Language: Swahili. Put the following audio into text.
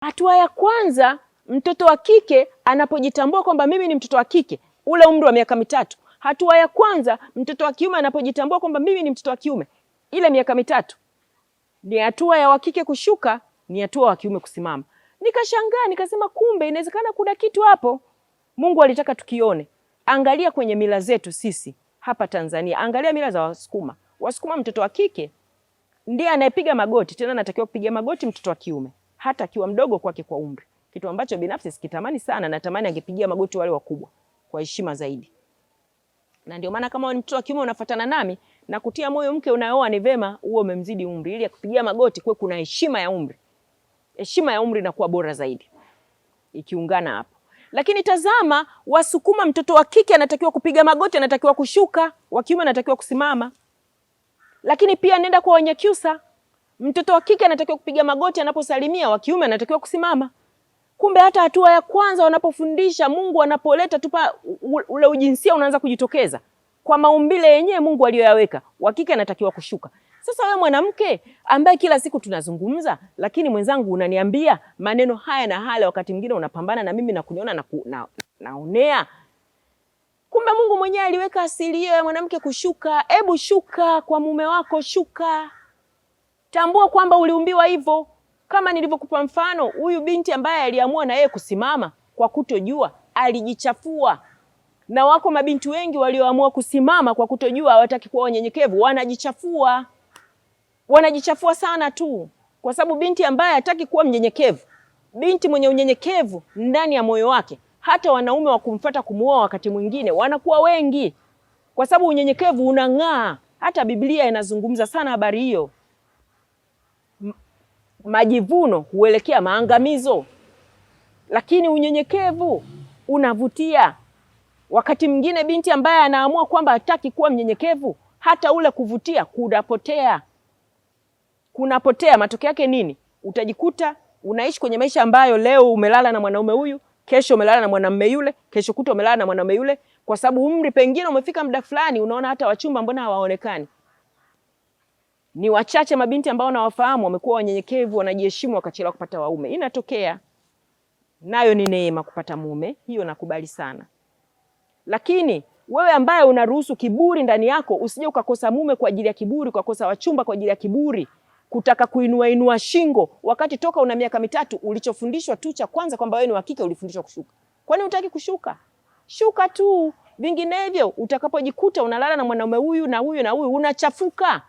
Hatua ya kwanza, mtoto wa kike anapojitambua kwamba mimi ni mtoto wa kike, ule umri wa miaka 3. Hatua ya kwanza, mtoto wa kiume anapojitambua kwamba mimi ni mtoto wa kiume, ile miaka 3. Ni hatua ya wa kike kushuka, ni hatua wa kiume kusimama. Nikashangaa, nikasema kumbe inawezekana kuna kitu hapo Mungu alitaka tukione. Angalia kwenye mila zetu sisi hapa Tanzania, angalia mila za Wasukuma. Wasukuma mtoto wa kike ndiye anayepiga magoti, tena anatakiwa kupiga magoti mtoto wa kiume hata akiwa mdogo kwake kwa umri. Kitu ambacho binafsi sikitamani sana, natamani angepigia magoti wale wakubwa kwa heshima zaidi. Na ndio maana kama mtoto wa kiume unafuatana nami na kutia moyo mke unaoa, ni vema uwe umemzidi umri, ili kupigia magoti kwa kuna heshima ya umri. Heshima ya umri inakuwa bora zaidi ikiungana hapo. Lakini tazama, Wasukuma mtoto wa kike anatakiwa kupiga magoti, anatakiwa kushuka, wa kiume anatakiwa kusimama. Lakini pia nenda kwa Wanyakyusa, mtoto wa kike anatakiwa kupiga magoti anaposalimia, wa kiume anatakiwa kusimama. Kumbe hata hatua ya kwanza wanapofundisha, Mungu anapoleta tupa ule ujinsia unaanza kujitokeza kwa maumbile yenyewe Mungu aliyoyaweka, wa kike anatakiwa kushuka. Sasa wewe mwanamke ambaye kila siku tunazungumza, lakini mwenzangu unaniambia maneno haya na hale, wakati mwingine unapambana na mimi na kuniona naonea. Kumbe Mungu mwenyewe aliweka asili hiyo ya mwanamke kushuka. Hebu shuka kwa mume wako, shuka. Tambua kwamba uliumbiwa hivyo. Kama nilivyokupa mfano, huyu binti ambaye aliamua na yeye kusimama kwa kutojua, alijichafua. Na wako mabinti wengi walioamua kusimama kwa kutojua, hawataki kuwa wanyenyekevu, wanajichafua. Wanajichafua sana tu. Kwa sababu binti ambaye hataki kuwa mnyenyekevu, binti mwenye unyenyekevu ndani ya moyo wake, hata wanaume wa kumfuata kumuoa wakati mwingine wanakuwa wengi. Kwa sababu unyenyekevu unang'aa. Hata Biblia inazungumza sana habari hiyo. Majivuno huelekea maangamizo, lakini unyenyekevu unavutia. Wakati mwingine binti ambaye anaamua kwamba hataki kuwa mnyenyekevu, hata ule kuvutia kunapotea. Matokeo yake nini? Utajikuta unaishi kwenye maisha ambayo leo umelala na mwanaume huyu, kesho umelala na mwanamume yule, kesho kuto umelala na mwanamume yule, kwa sababu umri pengine umefika muda fulani, unaona hata wachumba mbona hawaonekani. Ni wachache mabinti ambao nawafahamu wamekuwa wanyenyekevu, wanajiheshimu wakachelewa kupata waume. Inatokea. Nayo ni neema kupata mume, hiyo nakubali sana. Lakini wewe ambaye unaruhusu kiburi ndani yako, usije ukakosa mume kwa ajili ya kiburi, ukakosa wachumba kwa ajili ya kiburi, kutaka kuinua shingo, wakati toka una miaka 3 ulichofundishwa tu cha kwanza kwamba wewe ni wa kike ulifundishwa kushuka. Kwani hutaki kushuka? Shuka tu. Vinginevyo utakapojikuta unalala na mwanaume huyu na huyu na huyu, unachafuka.